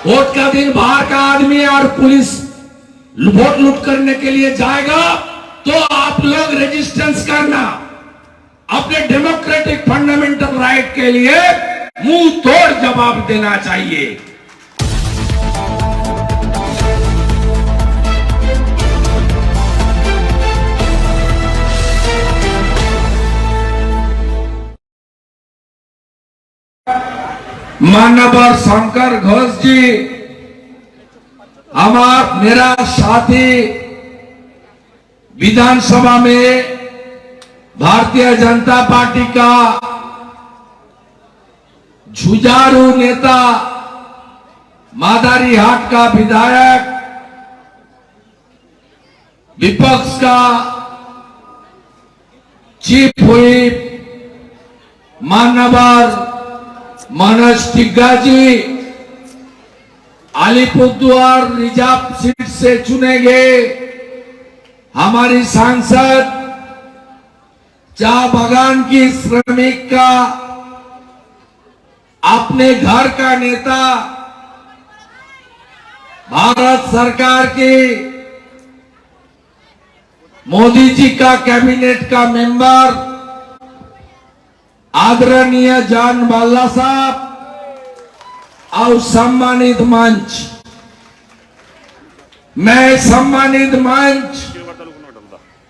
Vote का दिन बाहर का आदमी और पुलिस वोट लूट करने के लिए जाएगा तो आप लोग रेजिस्टेंस करना, अपने डेमोक्रेटिक फंडामेंटल राइट के लिए मुंह तोड़ जवाब देना चाहिए। मानवर शंकर घोष जी मेरा साथी विधानसभा में भारतीय जनता पार्टी का जुझारू नेता, मादारीहाट का विधायक, विपक्ष का चीफ व्हिप मानवर मनोज टिग्गा जी अलीपुरद्वार रिजर्व सीट से चुने गए। हमारी सांसद चाय बागान की श्रमिक का अपने घर का नेता, भारत सरकार की मोदी जी का कैबिनेट का मेंबर आदरणीय जान बाला साहब और सम्मानित मंच, मैं सम्मानित मंच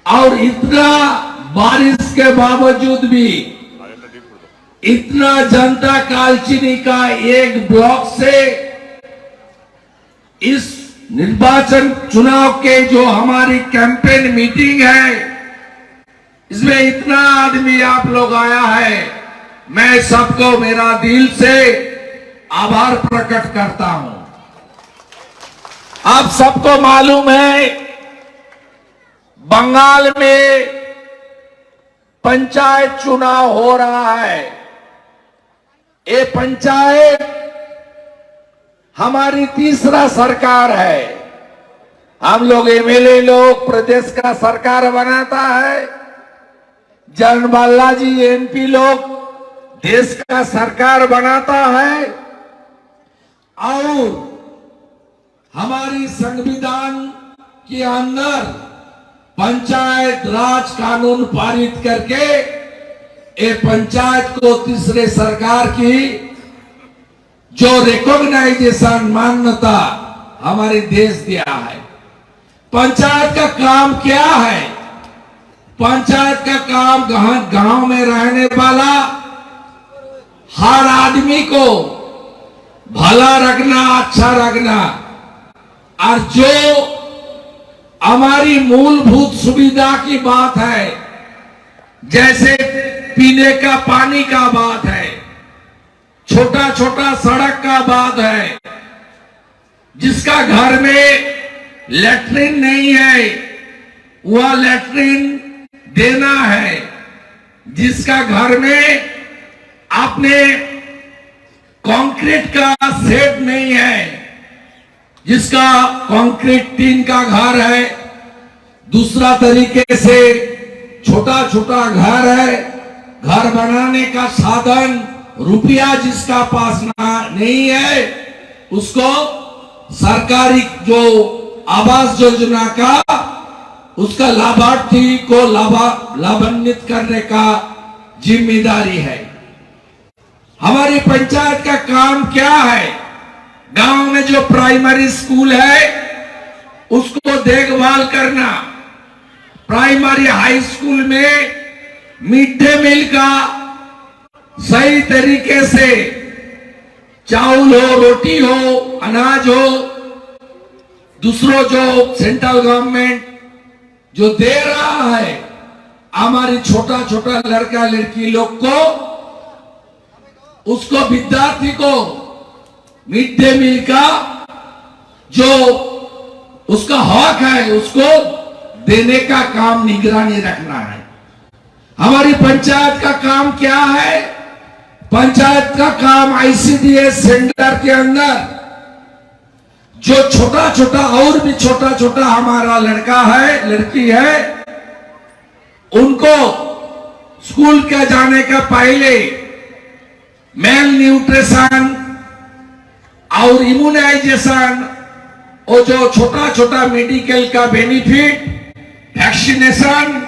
और इतना बारिश के बावजूद भी इतना जनता कालचिनी का एक ब्लॉक से इस निर्वाचन चुनाव के जो हमारी कैंपेन मीटिंग है, इसमें इतना आदमी आप लोग आया है, मैं सबको मेरा दिल से आभार प्रकट करता हूं। आप सबको मालूम है बंगाल में पंचायत चुनाव हो रहा है। ये पंचायत हमारी तीसरा सरकार है। हम लोग एमएलए लोग प्रदेश का सरकार बनाता है, जनबाला जी एमपी लोग देश का सरकार बनाता है और हमारी संविधान के अंदर पंचायत राज कानून पारित करके ये पंचायत को तीसरे सरकार की जो रिकॉग्नाइजेशन मान्यता हमारे देश दिया है। पंचायत का काम क्या है? पंचायत का काम गांव में रहने वाला हर आदमी को भला रखना, अच्छा रखना और जो हमारी मूलभूत सुविधा की बात है, जैसे पीने का पानी का बात है, छोटा छोटा सड़क का बात है, जिसका घर में लैट्रिन नहीं है वह लैट्रिन देना है, जिसका घर में आपने कंक्रीट का सेट नहीं है, जिसका कंक्रीट टीन का घर है, दूसरा तरीके से छोटा छोटा घर है, घर बनाने का साधन रुपया जिसका पास नहीं है, उसको सरकारी जो आवास योजना का उसका लाभार्थी को लाभान्वित करने का जिम्मेदारी है। हमारी पंचायत का काम क्या है? गांव में जो प्राइमरी स्कूल है उसको देखभाल करना, प्राइमरी हाई स्कूल में मिड डे मील का सही तरीके से चावल हो, रोटी हो, अनाज हो, दूसरों जो सेंट्रल गवर्नमेंट जो दे रहा है, हमारी छोटा छोटा लड़का लड़की लोग को, उसको विद्यार्थी को मिड डे मील का जो उसका हक है उसको देने का काम निगरानी रखना है। हमारी पंचायत का काम क्या है? पंचायत का काम आईसीडीएस सेंटर के अंदर जो छोटा छोटा और भी छोटा छोटा हमारा लड़का है, लड़की है, उनको स्कूल के जाने का पहले मेल न्यूट्रिशन और इम्यूनाइजेशन, वो जो छोटा छोटा मेडिकल का बेनिफिट, वैक्सीनेशन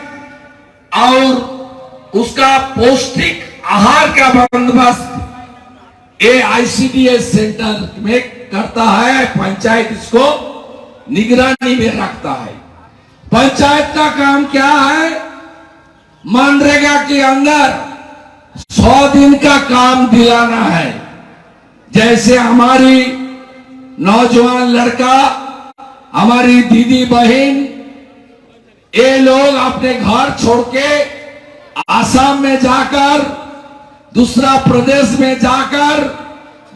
और उसका पौष्टिक आहार का बंदोबस्त ये आईसीडीएस सेंटर में करता है। पंचायत इसको निगरानी में रखता है। पंचायत का काम क्या है? मनरेगा के अंदर 100 दिन का काम दिलाना है। जैसे हमारी नौजवान लड़का, हमारी दीदी बहन, ये लोग अपने घर छोड़ के आसाम में जाकर, दूसरा प्रदेश में जाकर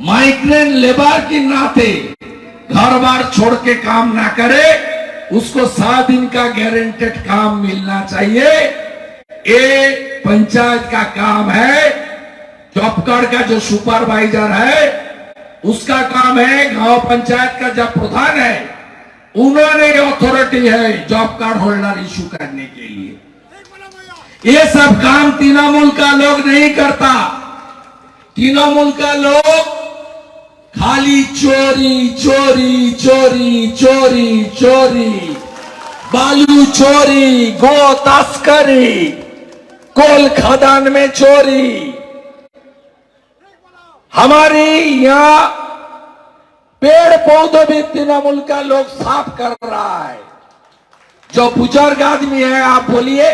माइग्रेंट लेबर के नाते घर बार छोड़ के काम ना करे, उसको 7 दिन का गारंटेड काम मिलना चाहिए। ये पंचायत का काम है। जॉब कार्ड का जो सुपरवाइजर है उसका काम है। गांव पंचायत का जब प्रधान है, उन्होंने अथॉरिटी है जॉब कार्ड होल्डर इशू करने के लिए। ये सब काम तृणमूल का लोग नहीं करता। तृणमूल का लोग खाली चोरी चोरी चोरी चोरी चोरी, बालू चोरी, गो तस्करी, कोल खदान में चोरी। हमारी यहाँ पेड़ पौधे भी तृणमूल का लोग साफ कर रहा है। जो बुजुर्ग आदमी है, आप बोलिए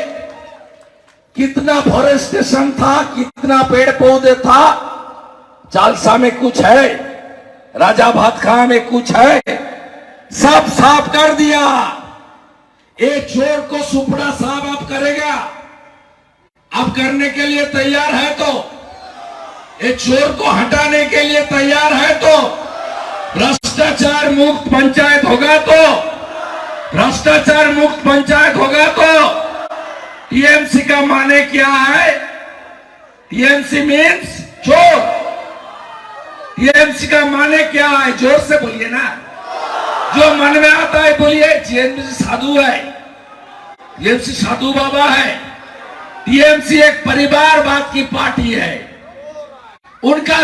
कितना फॉरेस्टेशन था, कितना पेड़ पौधे था। चालसा में कुछ है, राजा भातखा में कुछ है, सब साफ कर दिया। ये चोर को सुपड़ा साफ अब करेगा। अब करने के लिए तैयार है तो, ये चोर को हटाने के लिए तैयार है तो, भ्रष्टाचार मुक्त पंचायत होगा तो, भ्रष्टाचार मुक्त पंचायत होगा तो। टीएमसी का माने क्या है? टीएमसी मीन्स चोर। टीएमसी का माने क्या है? जोर से बोलिए ना, जो मन में आता है बोलिए। टीएमसी साधु है, टीएमसी साधु बाबा है। टीएमसी एक परिवारवाद की पार्टी है। उनका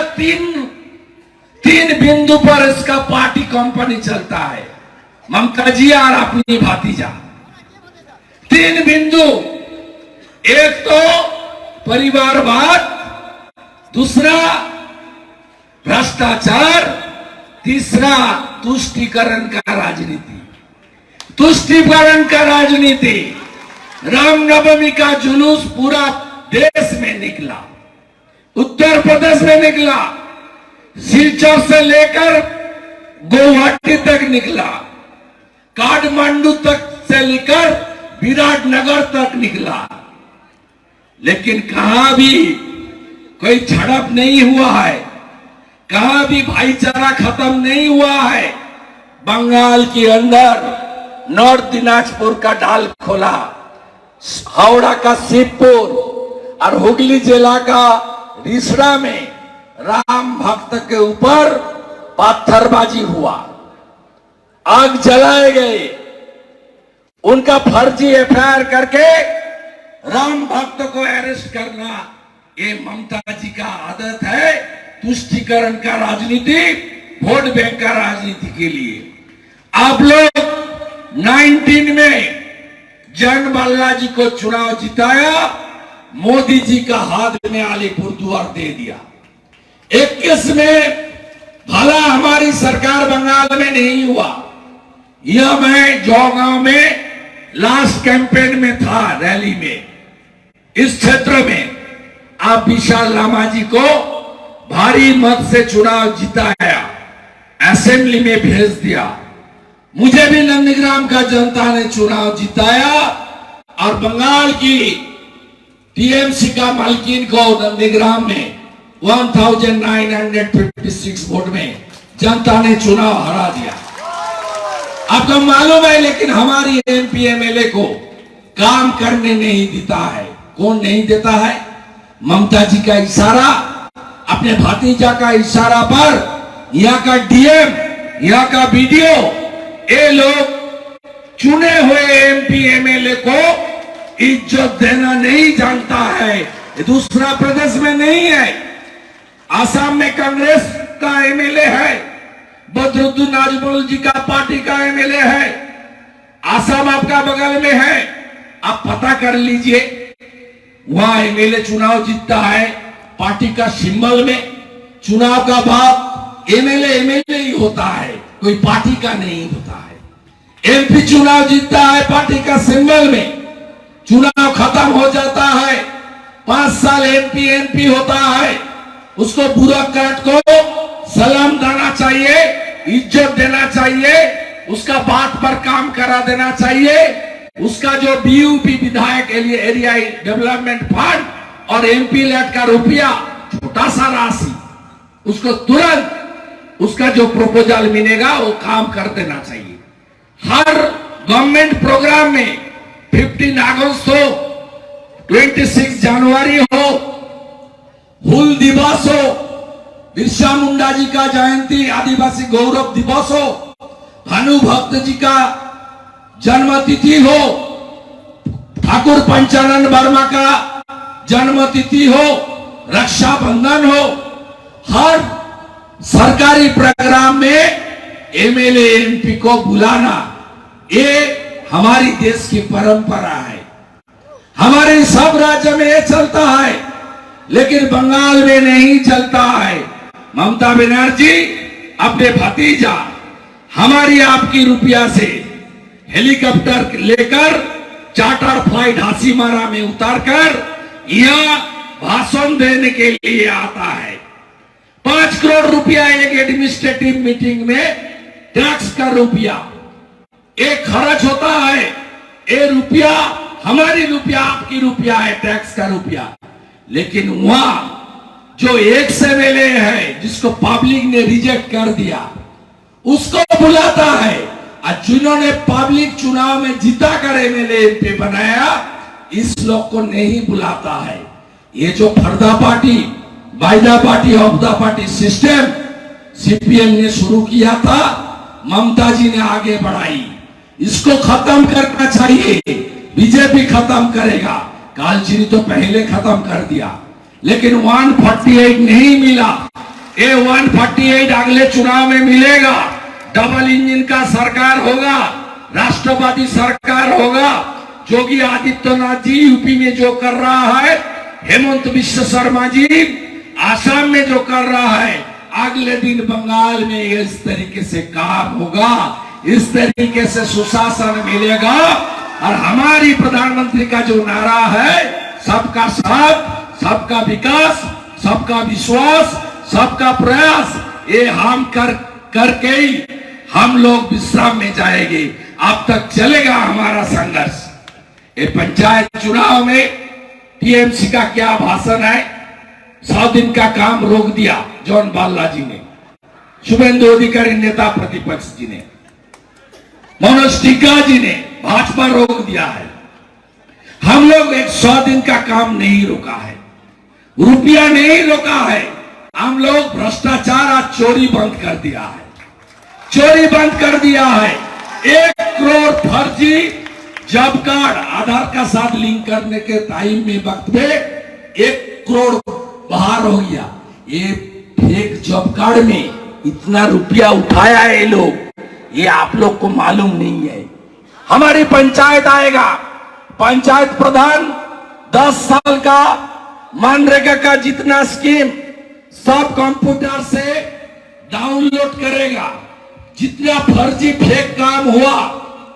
तीन बिंदु पर इसका पार्टी कंपनी चलता है। ममता जी और अपनी भातीजा, 3 बिंदु। एक तो परिवारवाद, दूसरा भ्रष्टाचार, तीसरा तुष्टीकरण का राजनीति। तुष्टीकरण का राजनीति। रामनवमी का जुलूस पूरा देश में निकला, उत्तर प्रदेश में निकला, सिलचर से लेकर गुवाहाटी तक निकला, काठमांडू तक से लेकर विराटनगर तक निकला। लेकिन कहां भी कोई झड़प नहीं हुआ है, कहां भी भाईचारा खत्म नहीं हुआ है। बंगाल के अंदर नॉर्थ दिनाजपुर का डाल खोला, हावड़ा का शिवपुर और हुगली जिला का रिसड़ा में राम भक्त के ऊपर पत्थरबाजी हुआ, आग जलाए गए। उनका फर्जी एफआईआर करके राम भक्त को अरेस्ट करना, ये ममता जी का आदत है। तुष्टीकरण का राजनीति, वोट बैंक का राजनीति के लिए। आप लोग 19 में जन बाला जी को चुनाव जिताया, मोदी जी का हाथ में अलीपुरद्वार दे दिया। 21 में भला हमारी सरकार बंगाल में नहीं हुआ। यह मैं जौगांव में लास्ट कैंपेन में था, रैली में। इस क्षेत्र में आप विशाल लामा जी को भारी मत से चुनाव जिताया, असेंबली में भेज दिया। मुझे भी नंदीग्राम का जनता ने चुनाव जिताया और बंगाल की टीएमसी का मालकिन को नंदीग्राम में 1956 वोट में जनता ने चुनाव हरा दिया। आपको मालूम है, लेकिन हमारी एमपी एमएलए को काम करने नहीं देता है। कौन नहीं देता है? ममता जी का इशारा, अपने भतीजा का इशारा पर यहाँ का डीएम, यहाँ का बीडीओ, ये लोग चुने हुए एमपी एमएलए को इज्जत देना नहीं जानता है। दूसरा प्रदेश में नहीं है। आसाम में कांग्रेस का एमएलए है, बदरुद्दीन नाजमुल जी का पार्टी का एमएलए है, आसाम आपका बगल में है, आप पता कर लीजिए। वहां एमएलए चुनाव जीतता है पार्टी का सिंबल में। चुनाव का भाव एमएलए ही होता है, कोई पार्टी का नहीं होता है। एमपी चुनाव जीतता है पार्टी का सिंबल में। चुनाव खत्म हो जाता है, 5 साल एमपी होता है, उसको ब्यूरोक्रेट को सलाम देना चाहिए, इज्जत देना चाहिए, उसका बात पर काम करा देना चाहिए। उसका जो बीयूपी विधायक के लिए एरिया डेवलपमेंट फंड और एमपी लेट का रुपया, छोटा सा राशि, उसको तुरंत उसका जो प्रपोजल मिलेगा वो काम कर देना चाहिए। हर गवर्नमेंट प्रोग्राम में 15 अगस्त हो, 26 जनवरी हो, हुल दिवस हो, बिरसा मुंडा जी का जयंती आदिवासी गौरव दिवस हो, भानुभक्त जी का जन्मतिथि हो, ठाकुर पंचानन वर्मा का जन्मतिथि हो, रक्षाबंधन हो, हर सरकारी प्रोग्राम में एमएलए एमपी को बुलाना, ये हमारी देश की परंपरा है। हमारे सब राज्य में ये चलता है, लेकिन बंगाल में नहीं चलता है। ममता बनर्जी अपने भतीजा हमारी आपकी रुपया से हेलीकॉप्टर लेकर चार्टर फ्लाइट हासीमारा में उतारकर यहां भाषण देने के लिए आता है। 5 करोड़ रुपया एक एडमिनिस्ट्रेटिव मीटिंग में टैक्स का रुपया एक खर्च होता है। ये रुपया हमारी रुपया आपकी रुपया है, टैक्स का रुपया। लेकिन वहां जो एक से एमएलए है जिसको पब्लिक ने रिजेक्ट कर दिया, उसको बुलाता है। और जिन्होंने पब्लिक चुनाव में जीता कर एमएलए एमपी बनाया, इस लोग को नहीं बुलाता है। ये जो फर्दा पार्टी, वायदा पार्टी, हफ्ता पार्टी सिस्टम सीपीएम ने शुरू किया था, ममता जी ने आगे बढ़ाई। इसको खत्म करना चाहिए। बीजेपी खत्म करेगा, कालचीनी तो पहले खत्म कर दिया, लेकिन 148 नहीं मिला। ये 148 अगले चुनाव में मिलेगा। डबल इंजन का सरकार होगा, राष्ट्रवादी सरकार होगा। योगी आदित्यनाथ जी यूपी में जो कर रहा है, हेमंत बिश्व शर्मा जी आसाम में जो कर रहा है, अगले दिन बंगाल में इस तरीके से काम होगा, इस तरीके से सुशासन मिलेगा। और हमारी प्रधानमंत्री का जो नारा है, सबका साथ, सबका विकास, सबका विश्वास, सबका प्रयास, ये हम करके ही हम लोग विश्राम में जाएंगे। अब तक चलेगा हमारा संघर्ष। ये पंचायत चुनाव में टीएमसी का क्या भाषण है, 100 दिन का काम रोक दिया जॉन बाल्ला जी ने, शुभेंदु अधिकारी नेता प्रतिपक्ष जी ने, मनोज टिग्गा जी ने, भाजपा रोक दिया है। हम लोग 100 दिन का काम नहीं रोका है, रुपया नहीं रोका है। हम लोग भ्रष्टाचार और चोरी बंद कर दिया है, चोरी बंद कर दिया है। 1 करोड़ फर्जी जॉब कार्ड आधार का साथ लिंक करने के टाइम में वक्त में 1 करोड़ बाहर हो गया। ये फेक जॉब कार्ड में इतना रुपया उठाया है ये लोग, ये आप लोग को मालूम नहीं है। हमारी पंचायत आएगा, पंचायत प्रधान 10 साल का मनरेगा का जितना स्कीम सब कंप्यूटर से डाउनलोड करेगा। जितना फर्जी फेक काम हुआ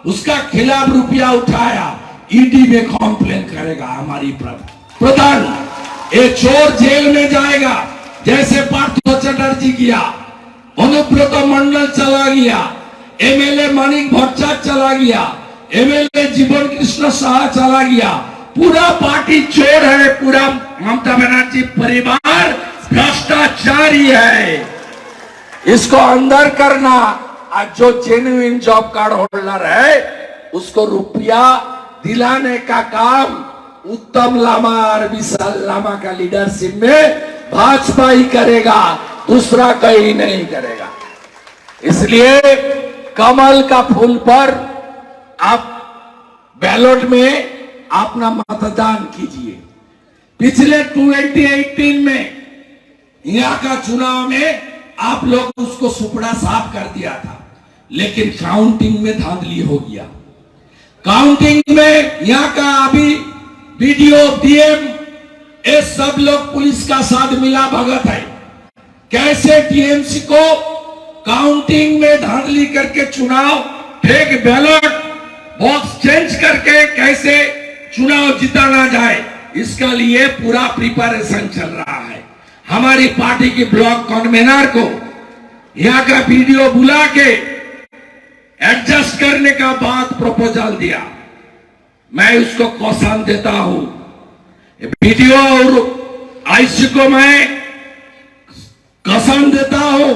उसका खिलाफ रुपया उठाया, ईडी में कंप्लेन करेगा हमारी प्रधान। ये चोर जेल में जाएगा, जैसे पार्थो चटर्जी किया, अनुब्रत मंडल चला गया, एमएलए मानिक भट्टाचार्य चला गया, एमएलए जीवन कृष्ण शाह चला गया। पूरा पार्टी चोर है, पूरा ममता बनर्जी परिवार भ्रष्टाचारी है। इसको अंदर करना, आज जो जेन्युइन जॉब कार्ड होल्डर है उसको रुपया दिलाने का काम उत्तम लामा और विशाल लामा का लीडरशिप में भाजपा ही करेगा, दूसरा कहीं नहीं करेगा। इसलिए कमल का फूल पर आप बैलेट में अपना मतदान कीजिए। पिछले 2018 में यहाँ का चुनाव में आप लोग उसको सुपड़ा साफ कर दिया था, लेकिन काउंटिंग में धांधली हो गया। काउंटिंग में यहाँ का अभी बीडीओ डीएम ये सब लोग पुलिस का साथ मिला भगत है। कैसे टीएमसी को काउंटिंग में धांधली करके चुनाव, फेक बैलेट बॉक्स चेंज करके कैसे चुनाव जिताना जाए, इसका लिए पूरा प्रिपरेशन चल रहा है। हमारी पार्टी की ब्लॉक कन्वीनर को यहाँ का वीडियो बुला के एडजस्ट करने का बात प्रपोजल दिया। मैं उसको कौसान देता हूं। वीडियो और आईसी को मैं कसम देता हूं,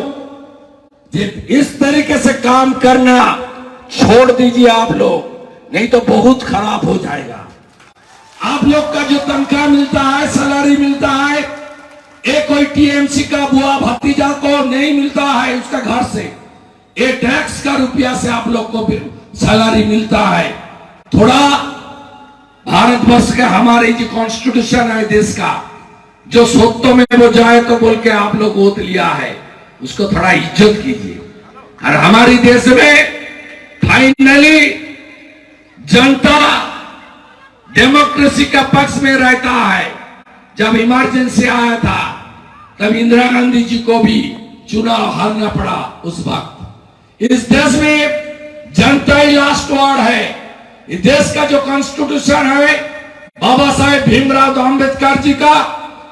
इस तरीके से काम करना छोड़ दीजिए आप लोग, नहीं तो बहुत खराब हो जाएगा। आप लोग का जो तनख्वाह मिलता है, सैलरी मिलता है, ये कोई टीएमसी का बुआ भतीजा को नहीं मिलता है उसका घर से, ये टैक्स का रुपया से आप लोग को सैलरी मिलता है। थोड़ा भारतवर्ष का हमारे जो कॉन्स्टिट्यूशन है देश का, जो सोतों में वो जाए तो बोल के आप लोग वोट लिया है, उसको थोड़ा इज्जत कीजिए। और हमारे देश में फाइनली जनता डेमोक्रेसी का पक्ष में रहता है। जब इमरजेंसी आया था तब इंदिरा गांधी जी को भी चुनाव हारना पड़ा उस वक्त। इस देश में जनता ही लास्ट वर्ड है। इस देश का जो कॉन्स्टिट्यूशन है, बाबा साहेब भीमराव अम्बेडकर जी का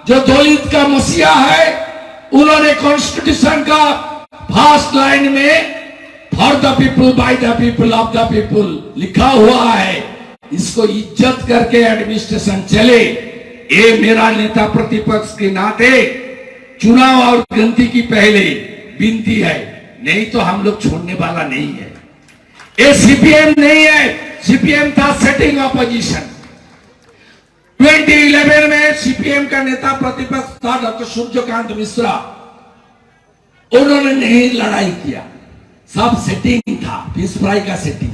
जो दलित का मसीहा है, उन्होंने कॉन्स्टिट्यूशन का फर्स्ट लाइन में for the people, by the people, of the people लिखा हुआ है। इसको इज्जत करके एडमिनिस्ट्रेशन चले, ये मेरा नेता प्रतिपक्ष के नाते चुनाव और गिनती की पहले विनती है, नहीं तो हम लोग छोड़ने वाला नहीं है। ये सीपीएम नहीं है, सीपीएम था सेटिंग ऑपोजिशन। 2011 में सीपीएम का नेता प्रतिपक्ष था डॉक्टर सूर्यकांत मिश्रा, उन्होंने नहीं लड़ाई किया, सब सेटिंग था, पीस फ्राई का सेटिंग।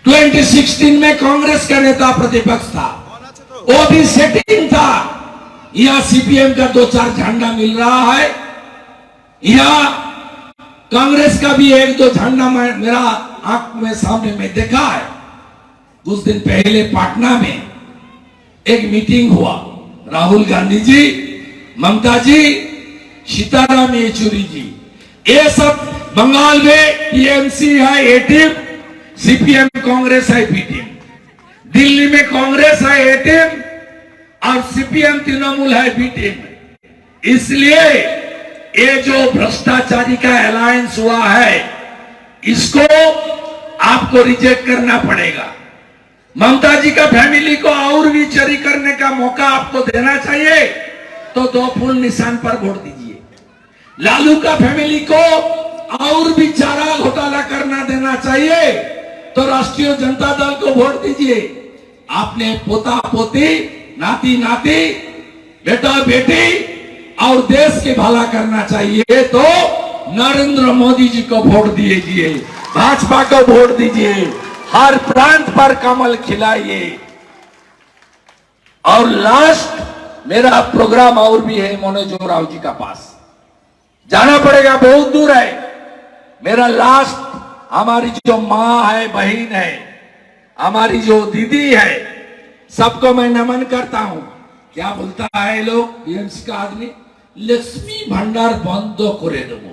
2016 में कांग्रेस का नेता प्रतिपक्ष था, वो भी सेटिंग था। यहां सीपीएम का 2-4 झंडा मिल रहा है, यहां कांग्रेस का भी 1-2 झंडा मेरा आंख में सामने में देखा है। कुछ दिन पहले पटना में एक मीटिंग हुआ, राहुल गांधी जी, ममता जी, सीताराम येचुरी जी, ये सब बंगाल में टीएमसी है ए टीम, सीपीएम कांग्रेस है बी टीम, दिल्ली में कांग्रेस है ए टीम और सीपीएम तृणमूल है बी टीम। इसलिए ये जो भ्रष्टाचारी का अलायंस हुआ है, इसको आपको रिजेक्ट करना पड़ेगा। ममता जी का फैमिली को और भी चोरी करने का मौका आपको देना चाहिए तो 2 फूल निशान पर वोट दीजिए। लालू का फैमिली को और भी चारा घोटाला करना देना चाहिए तो राष्ट्रीय जनता दल को वोट दीजिए। आपने पोता पोती, नाती नाती, बेटा बेटी और देश के भला करना चाहिए तो नरेंद्र मोदी जी को वोट दीजिए, भाजपा को वोट दीजिए, हर प्रांत पर कमल खिलाइए। और लास्ट मेरा प्रोग्राम और भी है मनोज राव जी का पास, जाना पड़ेगा, बहुत दूर है। मेरा लास्ट, हमारी जो माँ है, बहन है, हमारी जो दीदी है, सबको मैं नमन करता हूं। क्या बोलता है लोग, बीएमसी का आदमी, लक्ष्मी भंडार बंद करे देव,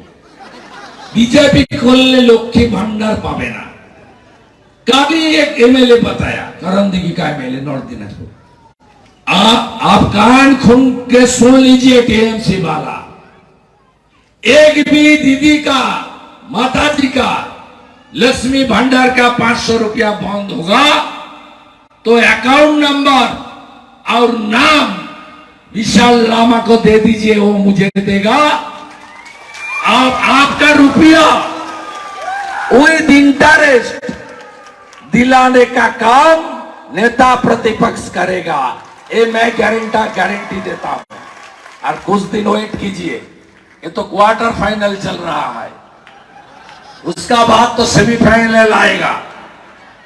बीजेपी खोलने लक्ष्मी भंडार पावे ना। कभी एक एमएलए बताया, करण दिघी का एमएलए नॉर्थ दिनाजपुर, आप कान खोल के सुन लीजिए, टीएमसी वाला, एक भी दीदी का, माता जी का लक्ष्मी भंडार का 500 रुपया बंद होगा तो अकाउंट नंबर और नाम विशाल लामा को दे दीजिए, वो मुझे देगा। आपका रुपया विद इंटरेस्ट दिलाने का काम नेता प्रतिपक्ष करेगा, ये मैं गारंटी देता हूं। और कुछ दिन वेट कीजिए, ये तो क्वार्टर फाइनल चल रहा है, उसका बाद तो सेमीफाइनल आएगा।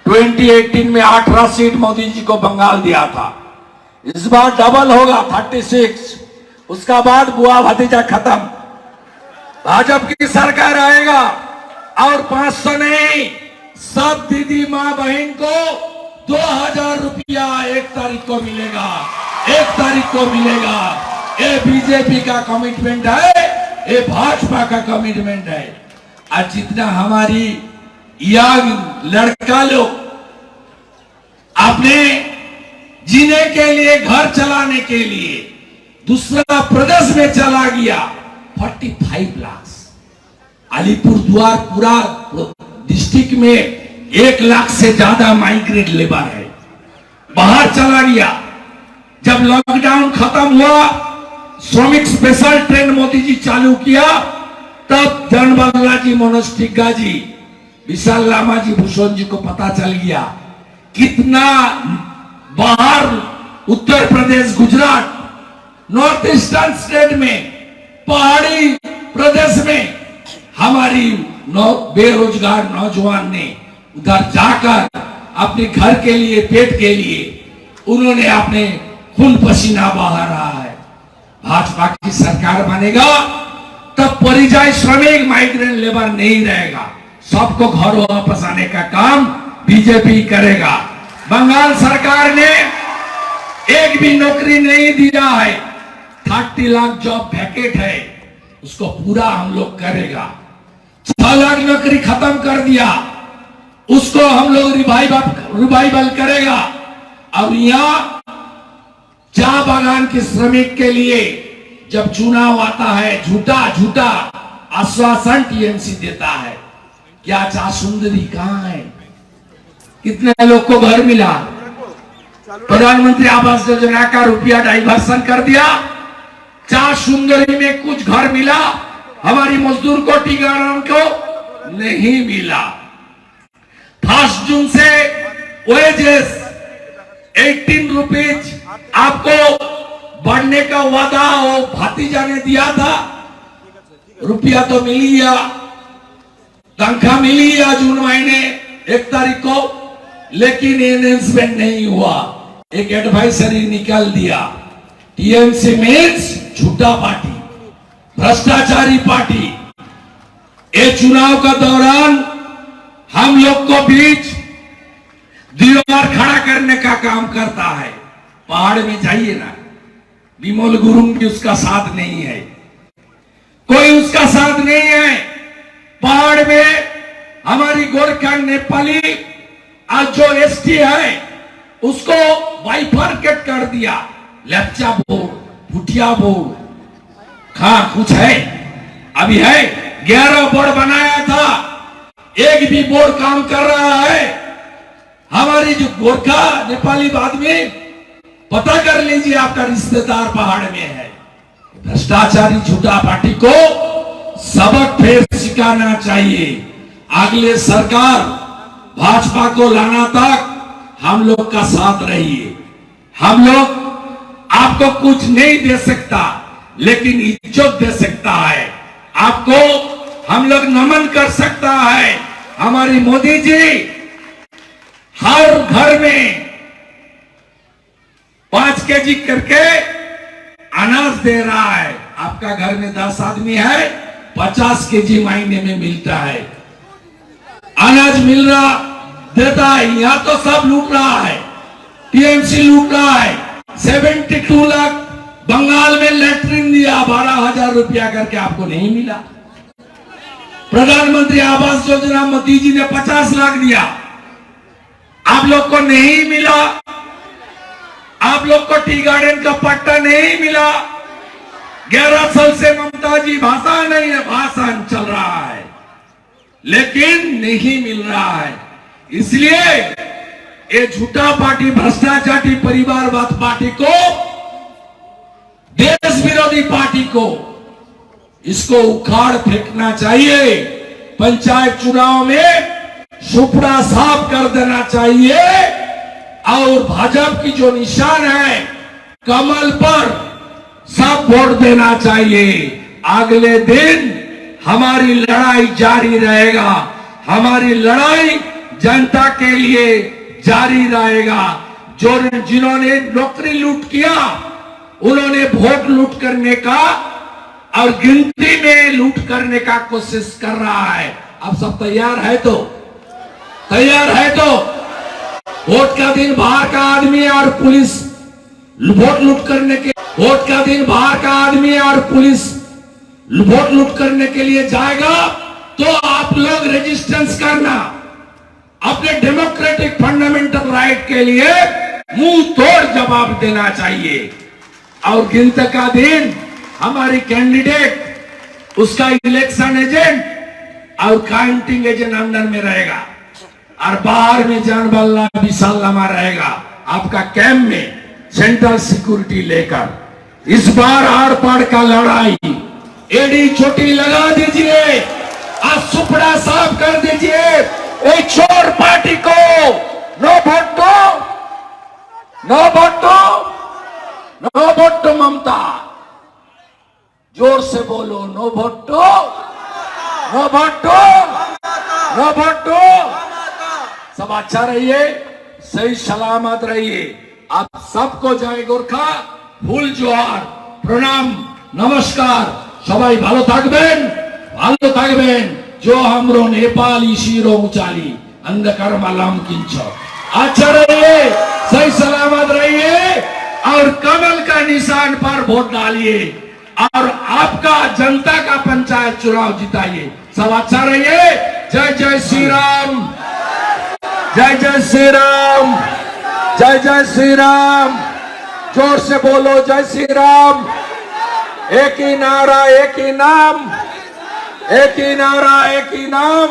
2018 में 18 सीट मोदी जी को बंगाल दिया था, इस बार डबल होगा 36, उसका बाद बुआ भतीजा खत्म। भाजपा की सरकार आएगा और 500 नहीं, सब दीदी माँ बहन को 2000 रुपया 1 तारीख को मिलेगा, 1 तारीख को मिलेगा। ये बीजेपी का कमिटमेंट है, ये भाजपा का कमिटमेंट है। आज जितना हमारी यंग लड़का लोग अपने जीने के लिए, घर चलाने के लिए दूसरा प्रदेश में चला गया, 45 लाख। अलीपुरद्वार पूरा डिस्ट्रिक्ट में 1 लाख से ज्यादा माइग्रेट लेबर है, बाहर चला गया। जब लॉकडाउन खत्म हुआ, श्रमिक स्पेशल ट्रेन मोदी जी चालू किया, तब जनबांग्ला जी, मनोज टिग्गा जी, विशाल लामा जी, भूषण जी को पता चल गया कितना बाहर Uttar Pradesh, Gujarat, north eastern state में, पहाड़ी प्रदेश में हमारी बेरोजगार नौजवान ने उधर जाकर अपने घर के लिए, पेट के लिए उन्होंने अपने खून पसीना बहा रहा है। भाजपा की सरकार बनेगा तब परिযায়ী श्रमिक, माइग्रेंट लेबर नहीं रहेगा, सबको घर वापस आने का काम बीजेपी करेगा। बंगाल सरकार ने एक भी नौकरी नहीं दिया है, 30 लाख जॉब वैकेट है, उसको पूरा हम लोग करेगा। 6 लाख नौकरी खत्म कर दिया, उसको हम लोग रिवाइवल करेगा। अब यहाँ चाय बागान के श्रमिक के लिए जब चुनाव आता है, झूठा झूठा आश्वासन टीएमसी देता है। क्या चाय सुंदरी कहां है? कितने लोग को घर मिला? प्रधानमंत्री आवास योजना का रुपया डाइवर्सन कर दिया, चाय सुंदरी में कुछ घर मिला, हमारी मजदूर को, टी गार्डन को नहीं मिला। 1 जून से वेजेस 18 रुपीज आपको बढ़ने का वादा हो भतीजा ने दिया था, रुपया तो मिल गया, तनख्वाह मिली गया जून महीने 1 तारीख को, लेकिन एनहांसमेंट नहीं हुआ। एक एडवाइजरी निकाल दिया। टीएमसी मीन्स झूठा पार्टी, भ्रष्टाचारी पार्टी। ये चुनाव का दौरान हम लोग को बीच दीवार खड़ा करने का काम करता है। पहाड़ में जाइए ना, विमल गुरुंग भी उसका साथ नहीं है, कोई उसका साथ नहीं है। पहाड़ में हमारी गोरखा, नेपाली, आज जो एसटी है उसको बाइफरकेट कर दिया, लेप्चा बोर्ड, भुटिया बोर्ड, हाँ कुछ है, अभी है। 11 बोर्ड बनाया था, एक भी बोर्ड काम कर रहा है। हमारी जो गोरखा नेपाली आदमी, पता कर लीजिए, आपका रिश्तेदार पहाड़ में है। भ्रष्टाचारी झूठा पार्टी को सबक फिर सिखाना चाहिए। अगले सरकार भाजपा को लाना तक हम लोग का साथ रहिए। हम लोग आपको कुछ नहीं दे सकता, लेकिन इज्जत दे सकता है। आपको हम लोग नमन कर सकता है। हमारी मोदी जी हर घर में 5 केजी करके अनाज दे रहा है। आपका घर में 10 आदमी है, 50 केजी महीने में मिलता है, अनाज मिल रहा देता है। यहां तो सब लूट रहा है, टीएमसी लूट रहा है। 72 लाख बंगाल में लैट्रिन दिया, 12,000 रुपया करके, आपको नहीं मिला। प्रधानमंत्री आवास योजना मोदी जी ने 50 लाख दिया, आप लोग को नहीं मिला। आप लोग को टी गार्डन का पट्टा नहीं मिला। 11 साल से ममता जी भाषण नहीं है, भाषण चल रहा है, लेकिन नहीं मिल रहा है। इसलिए ये झूठा पार्टी, भ्रष्टाचारी, परिवारवाद पार्टी को, देश विरोधी पार्टी को, इसको उखाड़ फेंकना चाहिए। पंचायत चुनाव में सुपड़ा साफ कर देना चाहिए और भाजपा की जो निशान है कमल पर सब वोट देना चाहिए। अगले दिन हमारी लड़ाई जारी रहेगा, हमारी लड़ाई जनता के लिए जारी रहेगा। जो जिन्होंने नौकरी लूट किया, उन्होंने वोट लूट करने का और गिनती में लूट करने का कोशिश कर रहा है। आप सब तैयार है तो? तैयार है तो? वोट का दिन बाहर का आदमी और पुलिस वोट लूट करने के वोट का दिन बाहर का आदमी और पुलिस वोट लूट करने के लिए जाएगा तो आप लोग रेजिस्टेंस करना, अपने डेमोक्रेटिक फंडामेंटल राइट के लिए मुंह तोड़ जवाब देना चाहिए। और गिनती का दिन हमारी कैंडिडेट, उसका इलेक्शन एजेंट और काउंटिंग एजेंट अंदर में रहेगा और बाहर में जानबल्ला विशाल लामा रहेगा आपका कैंप में सेंट्रल सिक्योरिटी लेकर। इस बार आर पार का लड़ाई एडी चोटी लगा दीजिए, आज सुपड़ा साफ कर दीजिए। ए चोर पार्टी को no vote to, no vote to, no vote to Mamata. जोर से बोलो, no vote to, no vote to, no vote to. सब अच्छा रहिए, सही सलामत रहिए। आप सबको जय गोरखा, फुल जोहार, प्रणाम, नमस्कार। সবাই ভালো থাকবেন, ভালো থাকবেন। जो हमरो नेपाली शिरो उचाली अंधकार मालम किंच। अच्छा रहिए, सही सलामत रहिए और कमल का निशान पर वोट डालिए और आपका जनता का पंचायत चुनाव जिताइए। सब अच्छा रहिए। जय जय श्री राम, जय जय श्री राम, जय जय श्री राम। जोर से बोलो, जय श्री राम। एक ही नारा, एक ही नाम, एक ही नारा, एक ही नाम।